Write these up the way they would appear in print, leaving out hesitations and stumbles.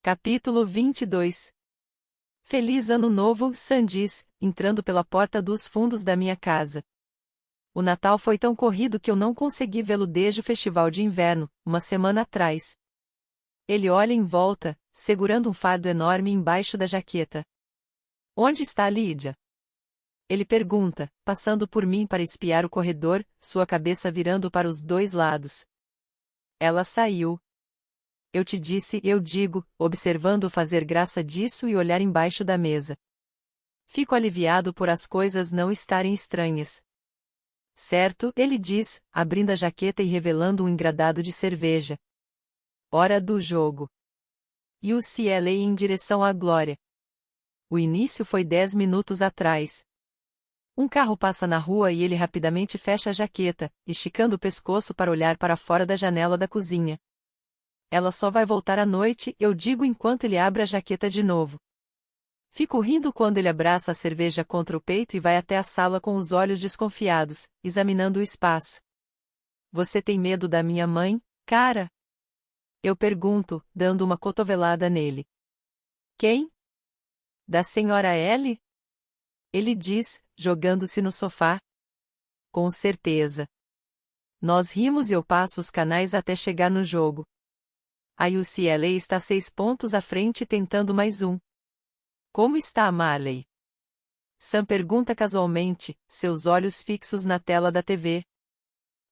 Capítulo 22. Feliz Ano Novo, Sam diz, entrando pela porta dos fundos da minha casa. O Natal foi tão corrido que eu não consegui vê-lo desde o festival de inverno, uma semana atrás. Ele olha em volta, segurando um fardo enorme embaixo da jaqueta. Onde está Lídia? Ele pergunta, passando por mim para espiar o corredor, sua cabeça virando para os dois lados. Ela saiu. Eu te disse, eu digo, observando-o fazer graça disso e olhar embaixo da mesa. Fico aliviado por as coisas não estarem estranhas. Certo, ele diz, abrindo a jaqueta e revelando um engradado de cerveja. Hora do jogo. UCLA em direção à glória. O início foi 10 minutos atrás. Um carro passa na rua e ele rapidamente fecha a jaqueta, esticando o pescoço para olhar para fora da janela da cozinha. Ela só vai voltar à noite, eu digo enquanto ele abre a jaqueta de novo. Fico rindo quando ele abraça a cerveja contra o peito e vai até a sala com os olhos desconfiados, examinando o espaço. Você tem medo da minha mãe, cara? Eu pergunto, dando uma cotovelada nele. Quem? Da senhora Ellie? Ele diz, jogando-se no sofá. Com certeza. Nós rimos e eu passo os canais até chegar no jogo. A UCLA está 6 pontos à frente tentando mais um. Como está a Marley? Sam pergunta casualmente, seus olhos fixos na tela da TV.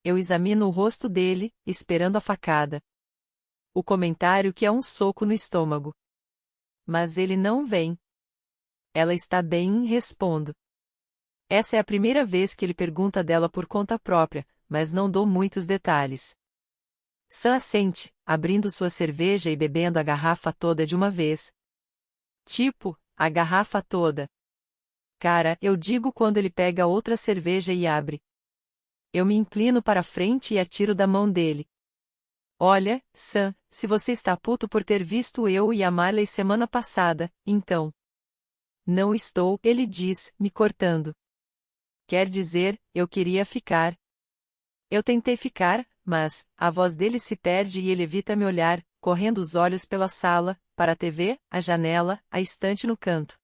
Eu examino o rosto dele, esperando a facada. O comentário que é um soco no estômago. Mas ele não vem. Ela está bem, respondo. Essa é a primeira vez que ele pergunta dela por conta própria, mas não dou muitos detalhes. Sam assente, abrindo sua cerveja e bebendo a garrafa toda de uma vez. Tipo, a garrafa toda. Cara, eu digo quando ele pega outra cerveja e abre. Eu me inclino para a frente e atiro da mão dele. Olha, Sam, se você está puto por ter visto eu e a Marley semana passada, então. Não estou, ele diz, me cortando. Quer dizer, eu queria ficar. Eu tentei ficar, mas, a voz dele se perde e ele evita me olhar, correndo os olhos pela sala, para a TV, a janela, a estante no canto.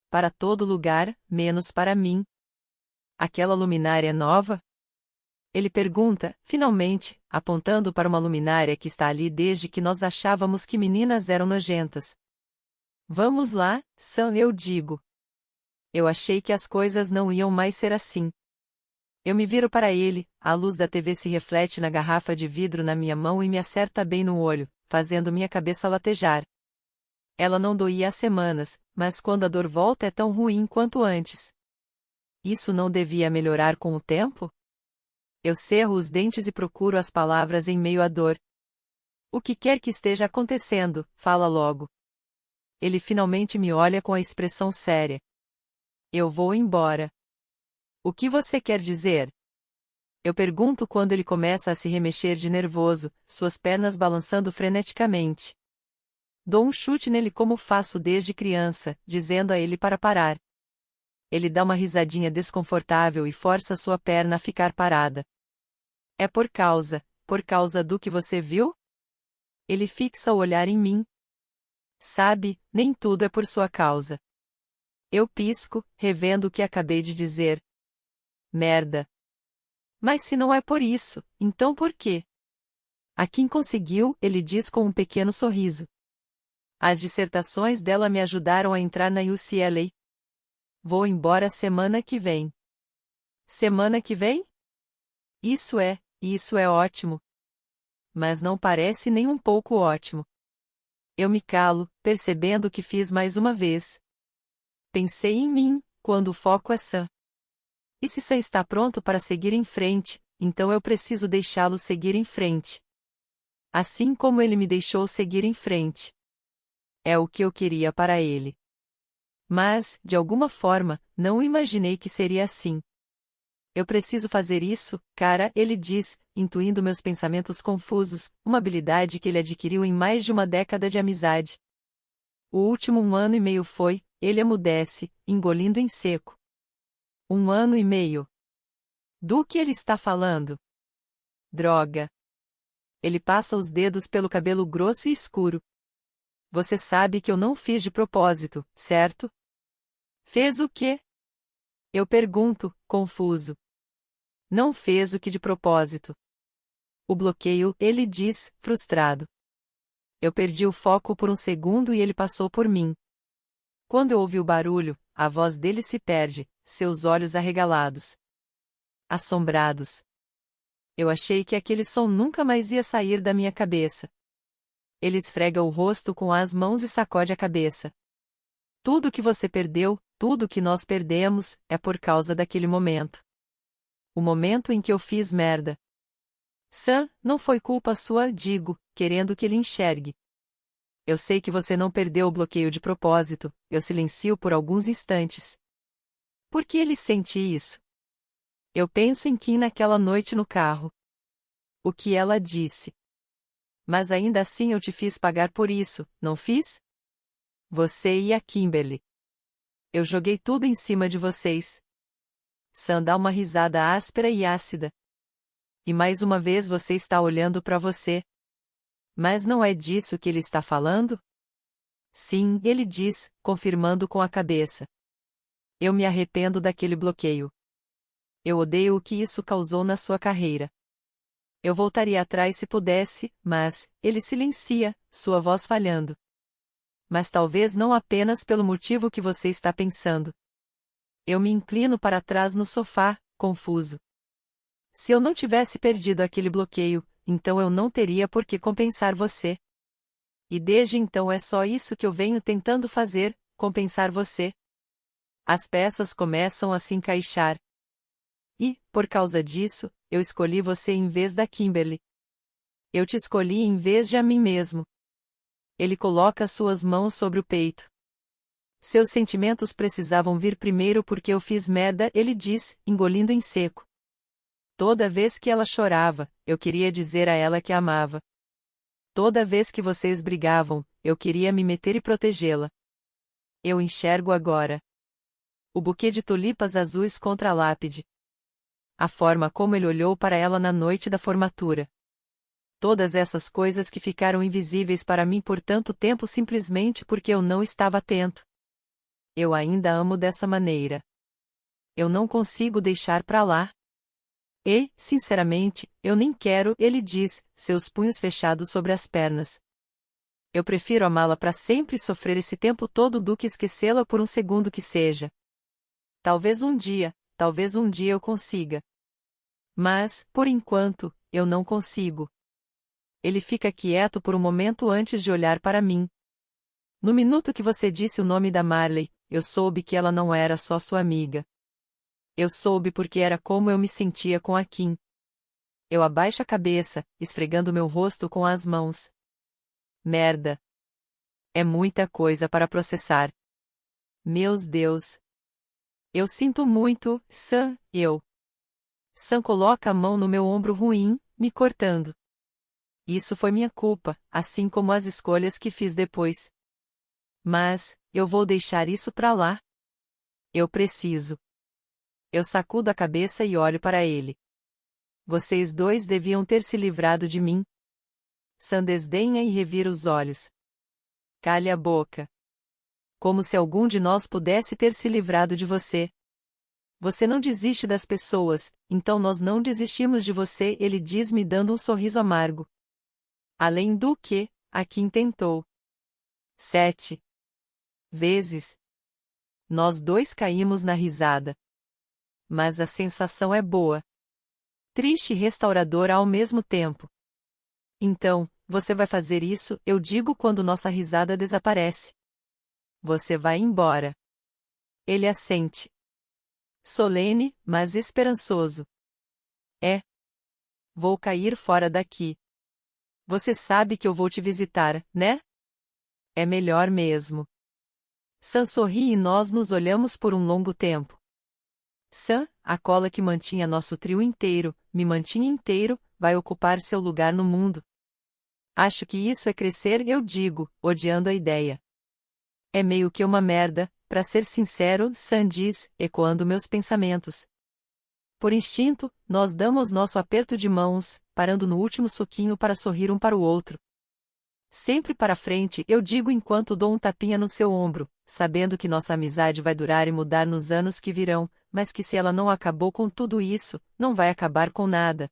Para todo lugar, menos para mim. Aquela luminária é nova? Ele pergunta, finalmente, apontando para uma luminária que está ali desde que nós achávamos que meninas eram nojentas. Vamos lá, Sam, eu digo. Eu achei que as coisas não iam mais ser assim. Eu me viro para ele, a luz da TV se reflete na garrafa de vidro na minha mão e me acerta bem no olho, fazendo minha cabeça latejar. Ela não doía há semanas, mas quando a dor volta é tão ruim quanto antes. Isso não devia melhorar com o tempo? Eu cerro os dentes e procuro as palavras em meio à dor. O que quer que esteja acontecendo, fala logo. Ele finalmente me olha com a expressão séria. Eu vou embora. O que você quer dizer? Eu pergunto quando ele começa a se remexer de nervoso, suas pernas balançando freneticamente. Dou um chute nele como faço desde criança, dizendo a ele para parar. Ele dá uma risadinha desconfortável e força sua perna a ficar parada. É por causa do que você viu? Ele fixa o olhar em mim. Sabe, nem tudo é por sua causa. Eu pisco, revendo o que acabei de dizer. Merda. Mas se não é por isso, então por quê? A Kim conseguiu, ele diz com um pequeno sorriso. As dissertações dela me ajudaram a entrar na UCLA. Vou embora semana que vem. Semana que vem? Isso é ótimo. Mas não parece nem um pouco ótimo. Eu me calo, percebendo que fiz mais uma vez. Pensei em mim, quando o foco é Sam. E se Sam está pronto para seguir em frente, então eu preciso deixá-lo seguir em frente. Assim como ele me deixou seguir em frente. É o que eu queria para ele. Mas, de alguma forma, não imaginei que seria assim. Eu preciso fazer isso, cara, ele diz, intuindo meus pensamentos confusos, uma habilidade que ele adquiriu em mais de uma década de amizade. O último 1 ano e meio foi, ele emudece, engolindo em seco. 1 ano e meio. Do que ele está falando? Droga. Ele passa os dedos pelo cabelo grosso e escuro. Você sabe que eu não fiz de propósito, certo? Fez o quê? Eu pergunto, confuso. Não fez o que de propósito. O bloqueio, ele diz, frustrado. Eu perdi o foco por um segundo e ele passou por mim. Quando eu ouvi o barulho, a voz dele se perde, seus olhos arregalados. Assombrados. Eu achei que aquele som nunca mais ia sair da minha cabeça. Ele esfrega o rosto com as mãos e sacode a cabeça. Tudo que você perdeu, tudo que nós perdemos, é por causa daquele momento. O momento em que eu fiz merda. Sam, não foi culpa sua, digo, querendo que ele enxergue. Eu sei que você não perdeu o bloqueio de propósito, eu silencio por alguns instantes. Por que ele sente isso? Eu penso em Kim naquela noite no carro. O que ela disse. Mas ainda assim eu te fiz pagar por isso, não fiz? Você e a Kimberly. Eu joguei tudo em cima de vocês. Sam dá uma risada áspera e ácida. E mais uma vez você está olhando para você. Mas não é disso que ele está falando? Sim, ele diz, confirmando com a cabeça. Eu me arrependo daquele bloqueio. Eu odeio o que isso causou na sua carreira. Eu voltaria atrás se pudesse, mas, ele silencia, sua voz falhando. Mas talvez não apenas pelo motivo que você está pensando. Eu me inclino para trás no sofá, confuso. Se eu não tivesse perdido aquele bloqueio, então eu não teria por que compensar você. E desde então é só isso que eu venho tentando fazer, compensar você. As peças começam a se encaixar. E, por causa disso, eu escolhi você em vez da Kimberly. Eu te escolhi em vez de a mim mesmo. Ele coloca suas mãos sobre o peito. Seus sentimentos precisavam vir primeiro porque eu fiz merda, ele diz, engolindo em seco. Toda vez que ela chorava, eu queria dizer a ela que a amava. Toda vez que vocês brigavam, eu queria me meter e protegê-la. Eu enxergo agora. O buquê de tulipas azuis contra a lápide. A forma como ele olhou para ela na noite da formatura. Todas essas coisas que ficaram invisíveis para mim por tanto tempo simplesmente porque eu não estava atento. Eu ainda amo dessa maneira. Eu não consigo deixar pra lá. E, sinceramente, eu nem quero, ele diz, seus punhos fechados sobre as pernas. Eu prefiro amá-la para sempre e sofrer esse tempo todo do que esquecê-la por um segundo que seja. Talvez um dia eu consiga. Mas, por enquanto, eu não consigo. Ele fica quieto por um momento antes de olhar para mim. No minuto que você disse o nome da Marley, eu soube que ela não era só sua amiga. Eu soube porque era como eu me sentia com a Kim. Eu abaixo a cabeça, esfregando meu rosto com as mãos. Merda. É muita coisa para processar. Meus Deus. Eu sinto muito, Sam, Sam coloca a mão no meu ombro ruim, me cortando. Isso foi minha culpa, assim como as escolhas que fiz depois. Mas, eu vou deixar isso pra lá. Eu preciso. Eu sacudo a cabeça e olho para ele. Vocês dois deviam ter se livrado de mim. Sam desdenha e revira os olhos. Cale a boca. Como se algum de nós pudesse ter se livrado de você. Você não desiste das pessoas, então nós não desistimos de você, ele diz me dando um sorriso amargo. Além do que, a Kim tentou. 7 vezes. Nós dois caímos na risada. Mas a sensação é boa. Triste e restauradora ao mesmo tempo. Então, você vai fazer isso, eu digo quando nossa risada desaparece. Você vai embora. Ele assente. Solene, mas esperançoso. É. Vou cair fora daqui. Você sabe que eu vou te visitar, né? É melhor mesmo. Sam sorri e nós nos olhamos por um longo tempo. Sam, a cola que mantinha nosso trio inteiro, me mantinha inteiro, vai ocupar seu lugar no mundo. Acho que isso é crescer, eu digo, odiando a ideia. É meio que uma merda, pra ser sincero, Sam diz, ecoando meus pensamentos. Por instinto, nós damos nosso aperto de mãos, parando no último soquinho para sorrir um para o outro. Sempre para frente, eu digo enquanto dou um tapinha no seu ombro, sabendo que nossa amizade vai durar e mudar nos anos que virão, mas que se ela não acabou com tudo isso, não vai acabar com nada.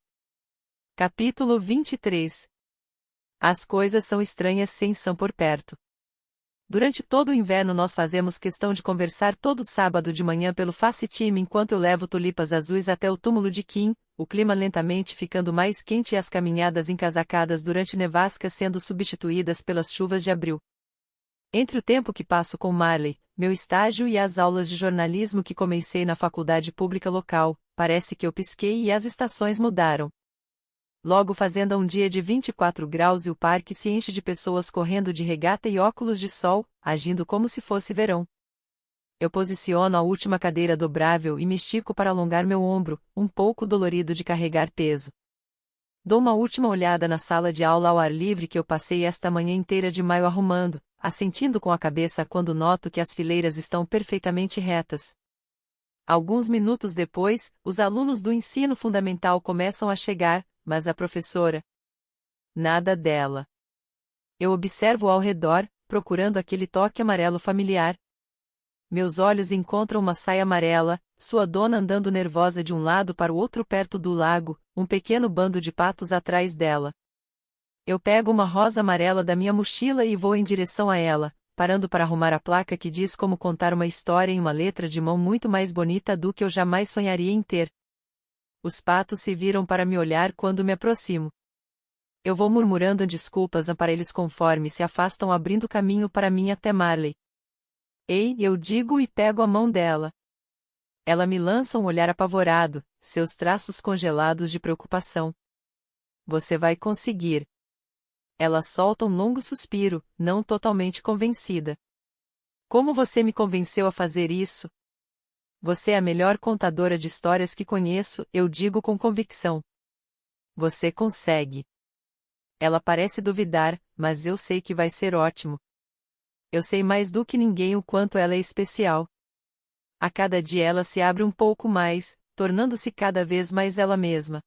Capítulo 23. As coisas são estranhas sem Sam por perto. Durante todo o inverno nós fazemos questão de conversar todo sábado de manhã pelo FaceTime enquanto eu levo tulipas azuis até o túmulo de Kim, o clima lentamente ficando mais quente e as caminhadas encasacadas durante nevascas sendo substituídas pelas chuvas de abril. Entre o tempo que passo com Marley, meu estágio e as aulas de jornalismo que comecei na faculdade pública local, parece que eu pisquei e as estações mudaram. Logo fazendo um dia de 24 graus e o parque se enche de pessoas correndo de regata e óculos de sol, agindo como se fosse verão. Eu posiciono a última cadeira dobrável e me estico para alongar meu ombro, um pouco dolorido de carregar peso. Dou uma última olhada na sala de aula ao ar livre que eu passei esta manhã inteira de maio arrumando, assentindo com a cabeça quando noto que as fileiras estão perfeitamente retas. Alguns minutos depois, os alunos do ensino fundamental começam a chegar, mas a professora? Nada dela. Eu observo ao redor, procurando aquele toque amarelo familiar. Meus olhos encontram uma saia amarela, sua dona andando nervosa de um lado para o outro perto do lago, um pequeno bando de patos atrás dela. Eu pego uma rosa amarela da minha mochila e vou em direção a ela, parando para arrumar a placa que diz como contar uma história em uma letra de mão muito mais bonita do que eu jamais sonharia em ter. Os patos se viram para me olhar quando me aproximo. Eu vou murmurando desculpas para eles conforme se afastam abrindo caminho para mim até Marley. Ei, eu digo e pego a mão dela. Ela me lança um olhar apavorado, seus traços congelados de preocupação. Você vai conseguir. Ela solta um longo suspiro, não totalmente convencida. Como você me convenceu a fazer isso? Você é a melhor contadora de histórias que conheço, eu digo com convicção. Você consegue. Ela parece duvidar, mas eu sei que vai ser ótimo. Eu sei mais do que ninguém o quanto ela é especial. A cada dia ela se abre um pouco mais, tornando-se cada vez mais ela mesma.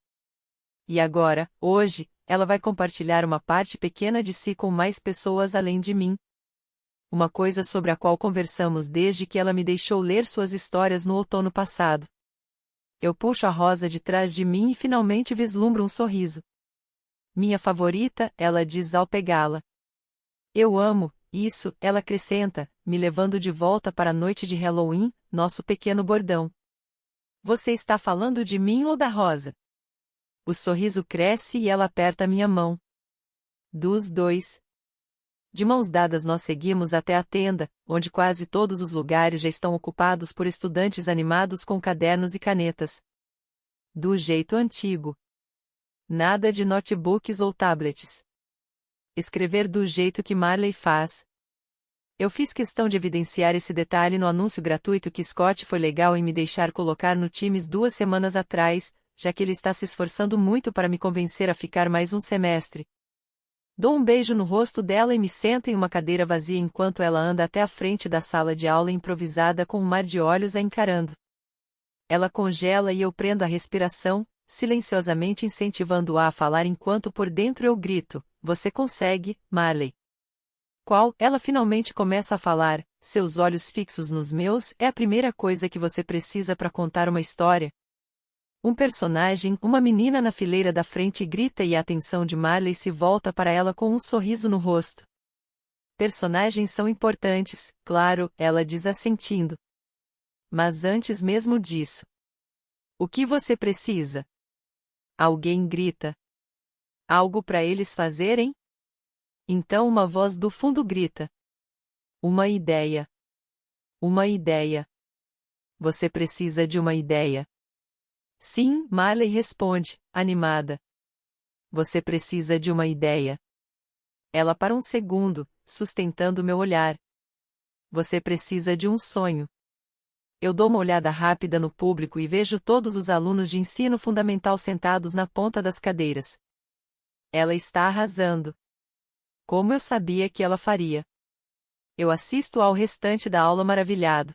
E agora, hoje, ela vai compartilhar uma parte pequena de si com mais pessoas além de mim. Uma coisa sobre a qual conversamos desde que ela me deixou ler suas histórias no outono passado. Eu puxo a rosa de trás de mim e finalmente vislumbro um sorriso. Minha favorita, ela diz ao pegá-la. Eu amo, isso, ela acrescenta, me levando de volta para a noite de Halloween, nosso pequeno bordão. Você está falando de mim ou da rosa? O sorriso cresce e ela aperta minha mão. Dos dois. De mãos dadas nós seguimos até a tenda, onde quase todos os lugares já estão ocupados por estudantes animados com cadernos e canetas. Do jeito antigo. Nada de notebooks ou tablets. Escrever do jeito que Marley faz. Eu fiz questão de evidenciar esse detalhe no anúncio gratuito que Scott foi legal em me deixar colocar no Teams 2 semanas atrás, já que ele está se esforçando muito para me convencer a ficar mais um semestre. Dou um beijo no rosto dela e me sento em uma cadeira vazia enquanto ela anda até a frente da sala de aula improvisada com um mar de olhos a encarando. Ela congela e eu prendo a respiração, silenciosamente incentivando-a a falar enquanto por dentro eu grito, você consegue, Marley. Qual? Ela finalmente começa a falar, seus olhos fixos nos meus, é a primeira coisa que você precisa para contar uma história. Um personagem, uma menina na fileira da frente grita e a atenção de Marley se volta para ela com um sorriso no rosto. Personagens são importantes, claro, ela diz assentindo. Mas antes mesmo disso. O que você precisa? Alguém grita. Algo para eles fazerem? Então uma voz do fundo grita. Uma ideia. Uma ideia. Você precisa de uma ideia. Sim, Marley responde, animada. Você precisa de uma ideia. Ela para um segundo, sustentando meu olhar. Você precisa de um sonho. Eu dou uma olhada rápida no público e vejo todos os alunos de ensino fundamental sentados na ponta das cadeiras. Ela está arrasando. Como eu sabia que ela faria. Eu assisto ao restante da aula maravilhado.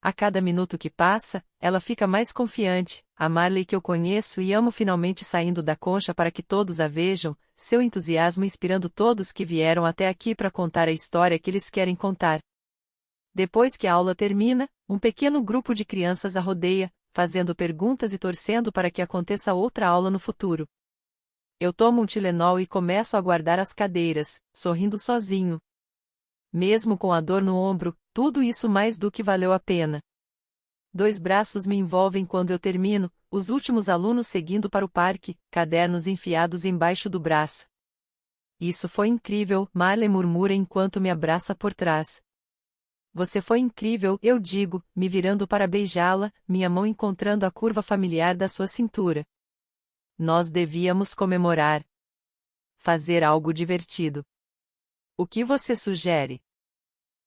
A cada minuto que passa, ela fica mais confiante. A Marley que eu conheço e amo finalmente saindo da concha para que todos a vejam, seu entusiasmo inspirando todos que vieram até aqui para contar a história que eles querem contar. Depois que a aula termina, um pequeno grupo de crianças a rodeia, fazendo perguntas e torcendo para que aconteça outra aula no futuro. Eu tomo um Tilenol e começo a guardar as cadeiras, sorrindo sozinho. Mesmo com a dor no ombro, tudo isso mais do que valeu a pena. 2 braços me envolvem quando eu termino, os últimos alunos seguindo para o parque, cadernos enfiados embaixo do braço. Isso foi incrível, Marley murmura enquanto me abraça por trás. Você foi incrível, eu digo, me virando para beijá-la, minha mão encontrando a curva familiar da sua cintura. Nós devíamos comemorar. Fazer algo divertido. O que você sugere?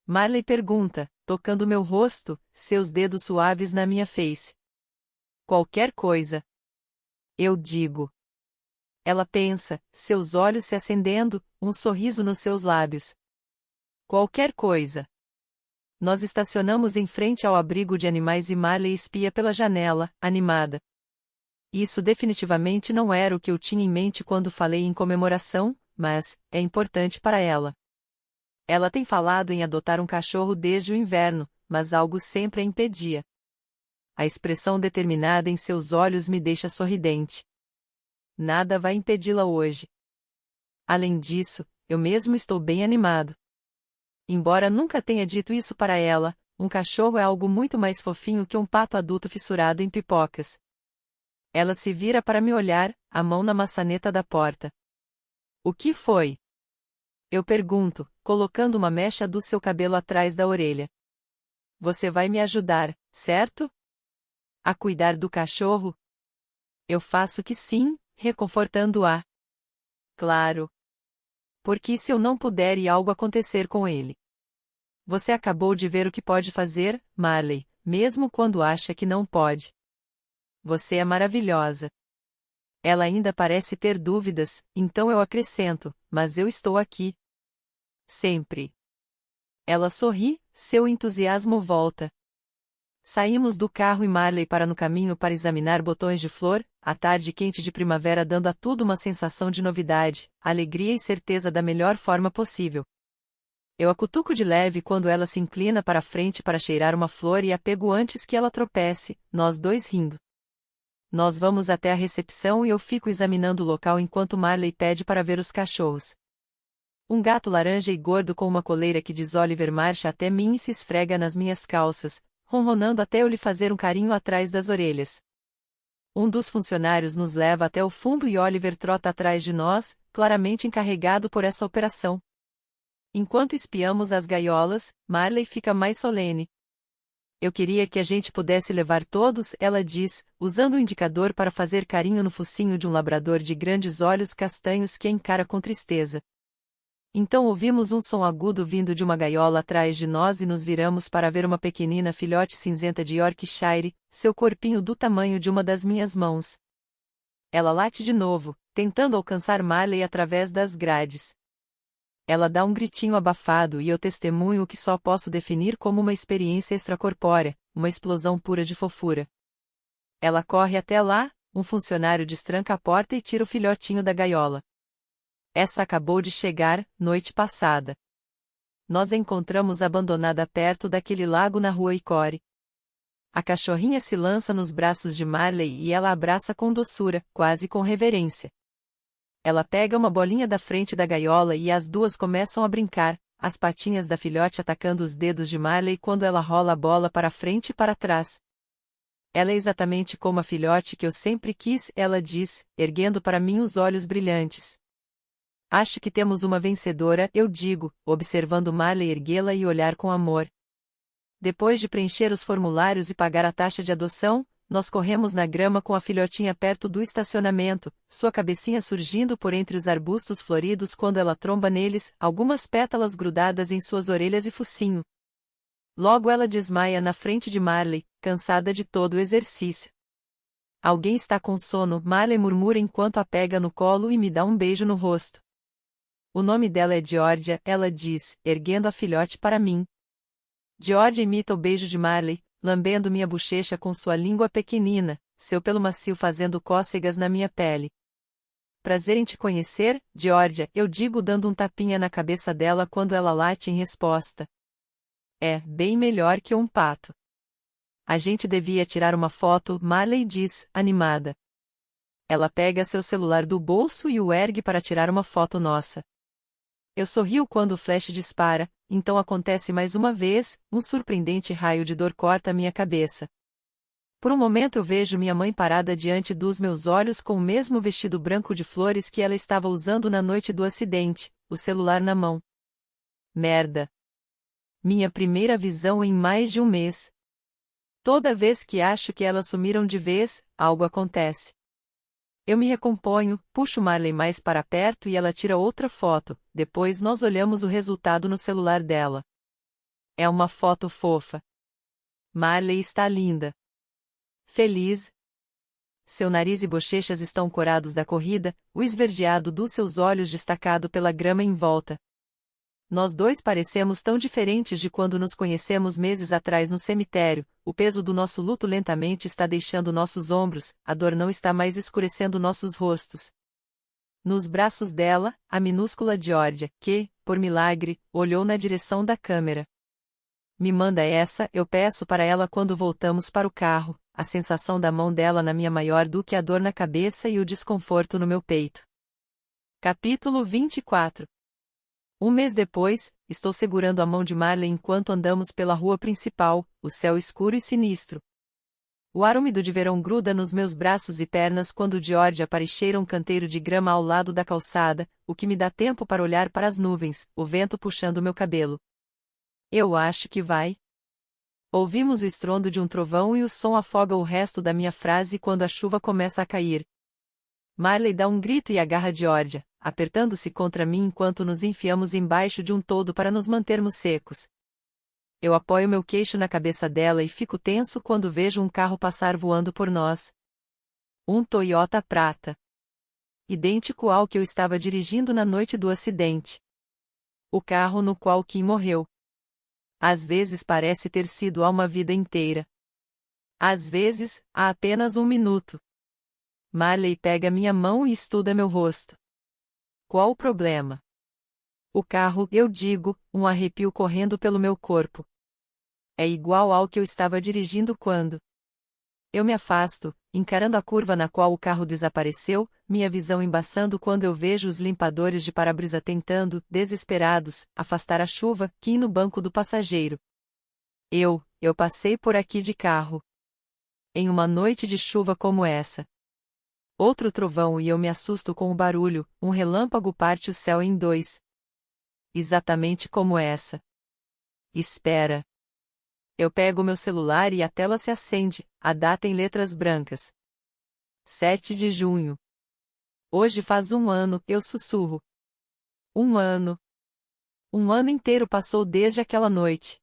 Marley pergunta, tocando meu rosto, seus dedos suaves na minha face. Qualquer coisa. Eu digo. Ela pensa, seus olhos se acendendo, um sorriso nos seus lábios. Qualquer coisa. Nós estacionamos em frente ao abrigo de animais e Marley espia pela janela, animada. Isso definitivamente não era o que eu tinha em mente quando falei em comemoração, mas é importante para ela. Ela tem falado em adotar um cachorro desde o inverno, mas algo sempre a impedia. A expressão determinada em seus olhos me deixa sorridente. Nada vai impedi-la hoje. Além disso, eu mesmo estou bem animado. Embora nunca tenha dito isso para ela, um cachorro é algo muito mais fofinho que um pato adulto fissurado em pipocas. Ela se vira para me olhar, a mão na maçaneta da porta. O que foi? Eu pergunto, colocando uma mecha do seu cabelo atrás da orelha. Você vai me ajudar, certo? A cuidar do cachorro? Eu faço que sim, reconfortando-a. Claro. Porque se eu não puder e algo acontecer com ele? Você acabou de ver o que pode fazer, Marley, mesmo quando acha que não pode. Você é maravilhosa. Ela ainda parece ter dúvidas, então eu acrescento, mas eu estou aqui. Sempre. Ela sorri, seu entusiasmo volta. Saímos do carro e Marley para no caminho para examinar botões de flor, a tarde quente de primavera dando a tudo uma sensação de novidade, alegria e certeza da melhor forma possível. Eu a cutuco de leve quando ela se inclina para a frente para cheirar uma flor e a pego antes que ela tropece, nós dois rindo. Nós vamos até a recepção e eu fico examinando o local enquanto Marley pede para ver os cachorros. Um gato laranja e gordo com uma coleira que diz Oliver marcha até mim e se esfrega nas minhas calças, ronronando até eu lhe fazer um carinho atrás das orelhas. Um dos funcionários nos leva até o fundo e Oliver trota atrás de nós, claramente encarregado por essa operação. Enquanto espiamos as gaiolas, Marley fica mais solene. Eu queria que a gente pudesse levar todos, ela diz, usando o indicador para fazer carinho no focinho de um labrador de grandes olhos castanhos que a encara com tristeza. Então ouvimos um som agudo vindo de uma gaiola atrás de nós e nos viramos para ver uma pequenina filhote cinzenta de Yorkshire, seu corpinho do tamanho de uma das minhas mãos. Ela late de novo, tentando alcançar Marley através das grades. Ela dá um gritinho abafado e eu testemunho o que só posso definir como uma experiência extracorpórea, uma explosão pura de fofura. Ela corre até lá, um funcionário destranca a porta e tira o filhotinho da gaiola. Essa acabou de chegar, noite passada. Nós a encontramos abandonada perto daquele lago na rua Icore. A cachorrinha se lança nos braços de Marley e ela a abraça com doçura, quase com reverência. Ela pega uma bolinha da frente da gaiola e as duas começam a brincar, as patinhas da filhote atacando os dedos de Marley quando ela rola a bola para frente e para trás. Ela é exatamente como a filhote que eu sempre quis, ela diz, erguendo para mim os olhos brilhantes. Acho que temos uma vencedora, eu digo, observando Marley erguê-la e olhar com amor. Depois de preencher os formulários e pagar a taxa de adoção, nós corremos na grama com a filhotinha perto do estacionamento, sua cabecinha surgindo por entre os arbustos floridos quando ela tromba neles, algumas pétalas grudadas em suas orelhas e focinho. Logo ela desmaia na frente de Marley, cansada de todo o exercício. Alguém está com sono, Marley murmura enquanto a pega no colo e me dá um beijo no rosto. O nome dela é Georgia, ela diz, erguendo a filhote para mim. Georgia imita o beijo de Marley, lambendo minha bochecha com sua língua pequenina, seu pelo macio fazendo cócegas na minha pele. Prazer em te conhecer, Georgia, eu digo dando um tapinha na cabeça dela quando ela late em resposta. É, bem melhor que um pato. A gente devia tirar uma foto, Marley diz, animada. Ela pega seu celular do bolso e o ergue para tirar uma foto nossa. Eu sorrio quando o flash dispara, então acontece mais uma vez, um surpreendente raio de dor corta minha cabeça. Por um momento eu vejo minha mãe parada diante dos meus olhos com o mesmo vestido branco de flores que ela estava usando na noite do acidente, o celular na mão. Merda. Minha primeira visão em mais de um mês. Toda vez que acho que elas sumiram de vez, algo acontece. Eu me recomponho, puxo Marley mais para perto e ela tira outra foto, depois nós olhamos o resultado no celular dela. É uma foto fofa. Marley está linda. Feliz. Seu nariz e bochechas estão corados da corrida, o esverdeado dos seus olhos destacado pela grama em volta. Nós dois parecemos tão diferentes de quando nos conhecemos meses atrás no cemitério, o peso do nosso luto lentamente está deixando nossos ombros, a dor não está mais escurecendo nossos rostos. Nos braços dela, a minúscula Georgia, que, por milagre, olhou na direção da câmera. Me manda essa, eu peço para ela quando voltamos para o carro, a sensação da mão dela na minha maior do que a dor na cabeça e o desconforto no meu peito. Capítulo 24. Um mês depois, estou segurando a mão de Marley enquanto andamos pela rua principal, o céu escuro e sinistro. O ar úmido de verão gruda nos meus braços e pernas quando Georgia aparecheira um canteiro de grama ao lado da calçada, o que me dá tempo para olhar para as nuvens, o vento puxando meu cabelo. Eu acho que vai. Ouvimos o estrondo de um trovão e o som afoga o resto da minha frase quando a chuva começa a cair. Marley dá um grito e agarra Georgia, apertando-se contra mim enquanto nos enfiamos embaixo de um toldo para nos mantermos secos. Eu apoio meu queixo na cabeça dela e fico tenso quando vejo um carro passar voando por nós. Um Toyota prata. Idêntico ao que eu estava dirigindo na noite do acidente. O carro no qual Kim morreu. Às vezes parece ter sido há uma vida inteira. Às vezes, há apenas um minuto. Marley pega minha mão e estuda meu rosto. Qual o problema? O carro, eu digo, um arrepio correndo pelo meu corpo. É igual ao que eu estava dirigindo quando. Eu me afasto, encarando a curva na qual o carro desapareceu, minha visão embaçando quando eu vejo os limpadores de para-brisa tentando, desesperados, afastar a chuva, Kim no banco do passageiro. Eu passei por aqui de carro. Em uma noite de chuva como essa. Outro trovão e eu me assusto com o barulho, um relâmpago parte o céu em dois. Exatamente como essa. Espera. Eu pego meu celular e a tela se acende, a data em letras brancas. 7 de junho. Hoje faz um ano, eu sussurro. Um ano. Um ano inteiro passou desde aquela noite.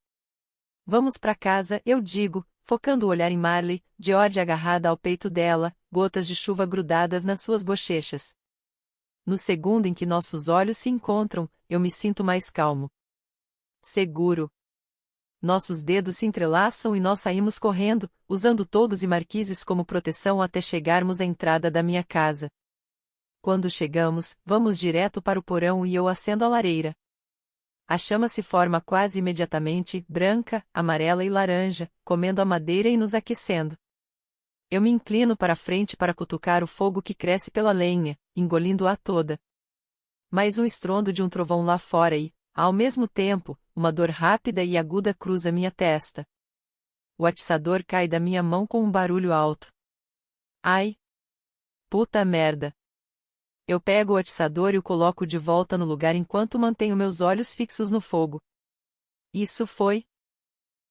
Vamos para casa, eu digo, focando o olhar em Marley, Georgia agarrada ao peito dela, gotas de chuva grudadas nas suas bochechas. No segundo em que nossos olhos se encontram, eu me sinto mais calmo. Seguro. Nossos dedos se entrelaçam e nós saímos correndo, usando toldos e marquises como proteção até chegarmos à entrada da minha casa. Quando chegamos, vamos direto para o porão e eu acendo a lareira. A chama se forma quase imediatamente, branca, amarela e laranja, comendo a madeira e nos aquecendo. Eu me inclino para a frente para cutucar o fogo que cresce pela lenha, engolindo-a toda. Mais um estrondo de um trovão lá fora e, ao mesmo tempo, uma dor rápida e aguda cruza minha testa. O atiçador cai da minha mão com um barulho alto. Ai! Puta merda! Eu pego o atiçador e o coloco de volta no lugar enquanto mantenho meus olhos fixos no fogo. Isso foi.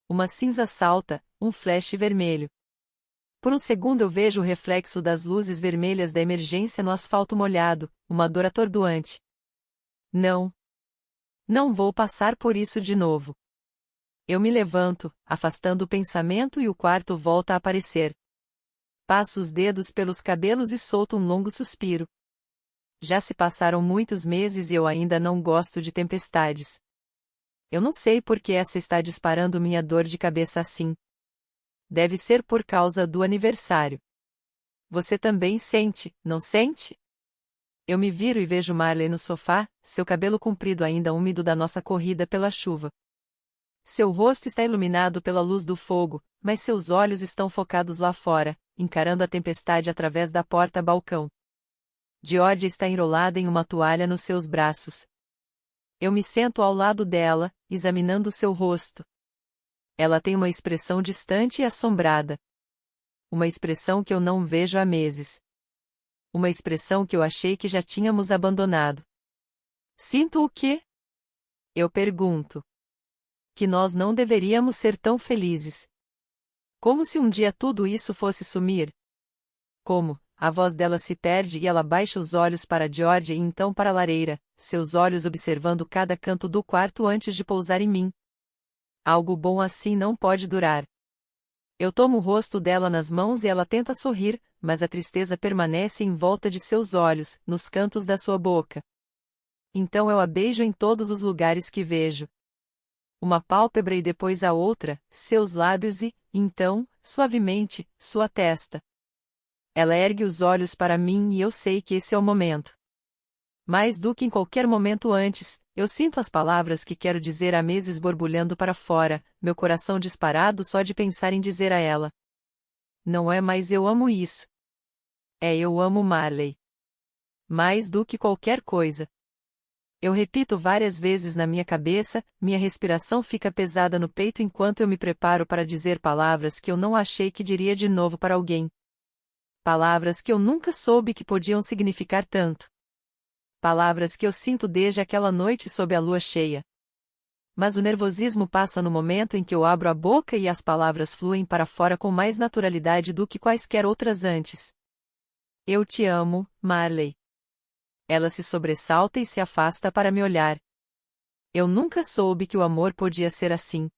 Uma cinza salta, um flash vermelho. Por um segundo eu vejo o reflexo das luzes vermelhas da emergência no asfalto molhado, uma dor atordoante. Não. Não vou passar por isso de novo. Eu me levanto, afastando o pensamento e o quarto volta a aparecer. Passo os dedos pelos cabelos e solto um longo suspiro. Já se passaram muitos meses e eu ainda não gosto de tempestades. Eu não sei por que essa está disparando minha dor de cabeça assim. Deve ser por causa do aniversário. Você também sente, não sente? Eu me viro e vejo Marley no sofá, seu cabelo comprido ainda úmido da nossa corrida pela chuva. Seu rosto está iluminado pela luz do fogo, mas seus olhos estão focados lá fora, encarando a tempestade através da porta-balcão. Georgia está enrolada em uma toalha nos seus braços. Eu me sento ao lado dela, examinando seu rosto. Ela tem uma expressão distante e assombrada. Uma expressão que eu não vejo há meses. Uma expressão que eu achei que já tínhamos abandonado. Sinto o quê? Eu pergunto. Que nós não deveríamos ser tão felizes. Como se um dia tudo isso fosse sumir. Como? A voz dela se perde e ela baixa os olhos para Georgia e então para a lareira, seus olhos observando cada canto do quarto antes de pousar em mim. Algo bom assim não pode durar. Eu tomo o rosto dela nas mãos e ela tenta sorrir, mas a tristeza permanece em volta de seus olhos, nos cantos da sua boca. Então eu a beijo em todos os lugares que vejo. Uma pálpebra e depois a outra, seus lábios e, então, suavemente, sua testa. Ela ergue os olhos para mim e eu sei que esse é o momento. Mais do que em qualquer momento antes, eu sinto as palavras que quero dizer há meses borbulhando para fora, meu coração disparado só de pensar em dizer a ela. Não é mais eu amo isso. É eu amo Marley. Mais do que qualquer coisa. Eu repito várias vezes na minha cabeça, minha respiração fica pesada no peito enquanto eu me preparo para dizer palavras que eu não achei que diria de novo para alguém. Palavras que eu nunca soube que podiam significar tanto. Palavras que eu sinto desde aquela noite sob a lua cheia. Mas o nervosismo passa no momento em que eu abro a boca e as palavras fluem para fora com mais naturalidade do que quaisquer outras antes. Eu te amo, Marley. Ela se sobressalta e se afasta para me olhar. Eu nunca soube que o amor podia ser assim.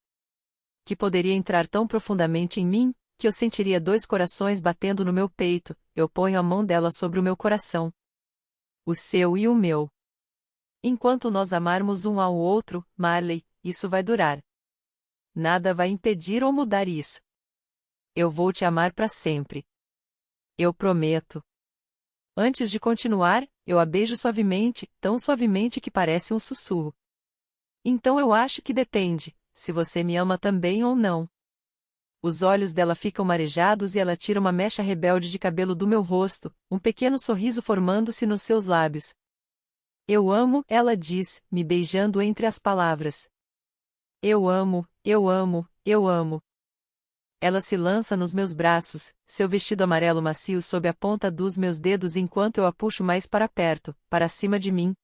Que poderia entrar tão profundamente em mim, que eu sentiria dois corações batendo no meu peito. Eu ponho a mão dela sobre o meu coração. O seu e o meu. Enquanto nós amarmos um ao outro, Marley, isso vai durar. Nada vai impedir ou mudar isso. Eu vou te amar para sempre. Eu prometo. Antes de continuar, eu a beijo suavemente, tão suavemente que parece um sussurro. Então eu acho que depende, se você me ama também ou não. Os olhos dela ficam marejados e ela tira uma mecha rebelde de cabelo do meu rosto, um pequeno sorriso formando-se nos seus lábios. Eu amo, ela diz, me beijando entre as palavras. Eu amo, eu amo, eu amo. Ela se lança nos meus braços, seu vestido amarelo macio sob a ponta dos meus dedos enquanto eu a puxo mais para perto, para cima de mim.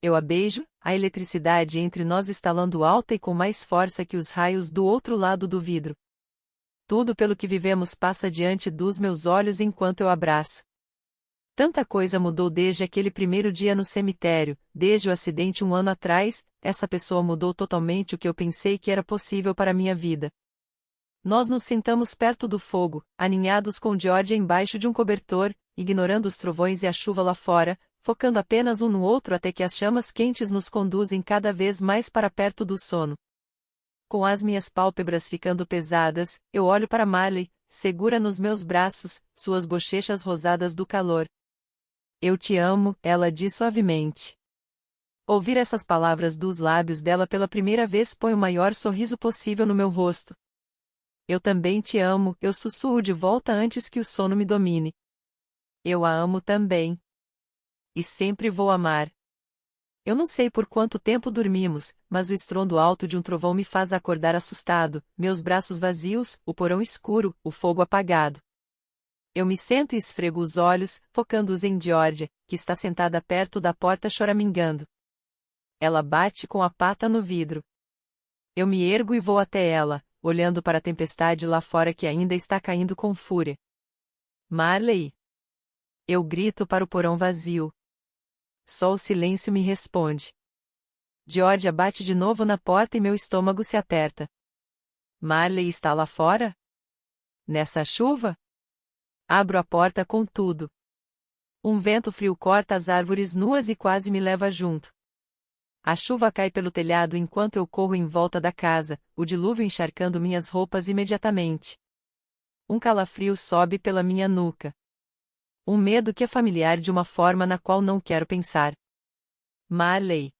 Eu a beijo, a eletricidade entre nós estalando alta e com mais força que os raios do outro lado do vidro. Tudo pelo que vivemos passa diante dos meus olhos enquanto eu abraço. Tanta coisa mudou desde aquele primeiro dia no cemitério, desde o acidente 1 ano atrás, essa pessoa mudou totalmente o que eu pensei que era possível para minha vida. Nós nos sentamos perto do fogo, aninhados com Georgia embaixo de um cobertor, ignorando os trovões e a chuva lá fora, focando apenas um no outro até que as chamas quentes nos conduzem cada vez mais para perto do sono. Com as minhas pálpebras ficando pesadas, eu olho para Marley, segura nos meus braços, suas bochechas rosadas do calor. Eu te amo, ela diz suavemente. Ouvir essas palavras dos lábios dela pela primeira vez põe o maior sorriso possível no meu rosto. Eu também te amo, eu sussurro de volta antes que o sono me domine. Eu a amo também. E sempre vou amar. Eu não sei por quanto tempo dormimos, mas o estrondo alto de um trovão me faz acordar assustado, meus braços vazios, o porão escuro, o fogo apagado. Eu me sento e esfrego os olhos, focando-os em Georgia, que está sentada perto da porta choramingando. Ela bate com a pata no vidro. Eu me ergo e vou até ela, olhando para a tempestade lá fora que ainda está caindo com fúria. Marley! Eu grito para o porão vazio. Só o silêncio me responde. Georgia bate de novo na porta e meu estômago se aperta. Marley está lá fora? Nessa chuva? Abro a porta com tudo. Um vento frio corta as árvores nuas e quase me leva junto. A chuva cai pelo telhado enquanto eu corro em volta da casa, o dilúvio encharcando minhas roupas imediatamente. Um calafrio sobe pela minha nuca. Um medo que é familiar de uma forma na qual não quero pensar. Marley.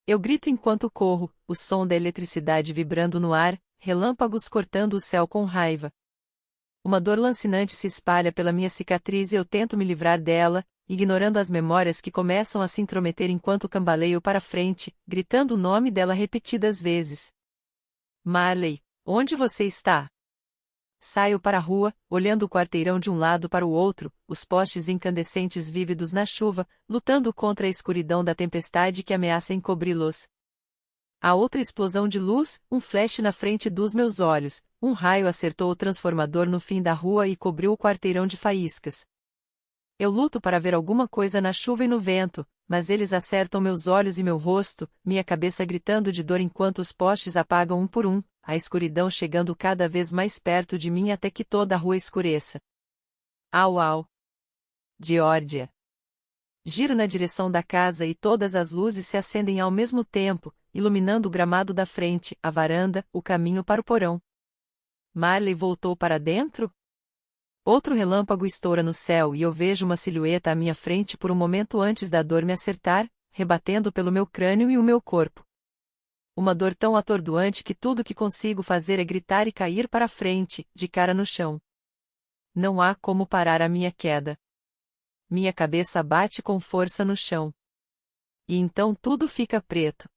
Eu grito enquanto corro, o som da eletricidade vibrando no ar, relâmpagos cortando o céu com raiva. Uma dor lancinante se espalha pela minha cicatriz e eu tento me livrar dela, ignorando as memórias que começam a se intrometer enquanto cambaleio para frente, gritando o nome dela repetidas vezes. Marley, onde você está? Saio para a rua, olhando o quarteirão de um lado para o outro, os postes incandescentes vívidos na chuva, lutando contra a escuridão da tempestade que ameaça encobri-los. A outra explosão de luz, um flash na frente dos meus olhos, um raio acertou o transformador no fim da rua e cobriu o quarteirão de faíscas. Eu luto para ver alguma coisa na chuva e no vento, mas eles acertam meus olhos e meu rosto, minha cabeça gritando de dor enquanto os postes apagam um por um, a escuridão chegando cada vez mais perto de mim até que toda a rua escureça. Au au. Geórgia. Giro na direção da casa e todas as luzes se acendem ao mesmo tempo, iluminando o gramado da frente, a varanda, o caminho para o porão. Marley voltou para dentro? Outro relâmpago estoura no céu e eu vejo uma silhueta à minha frente por um momento antes da dor me acertar, rebatendo pelo meu crânio e o meu corpo. Uma dor tão atordoante que tudo que consigo fazer é gritar e cair para frente, de cara no chão. Não há como parar a minha queda. Minha cabeça bate com força no chão. E então tudo fica preto.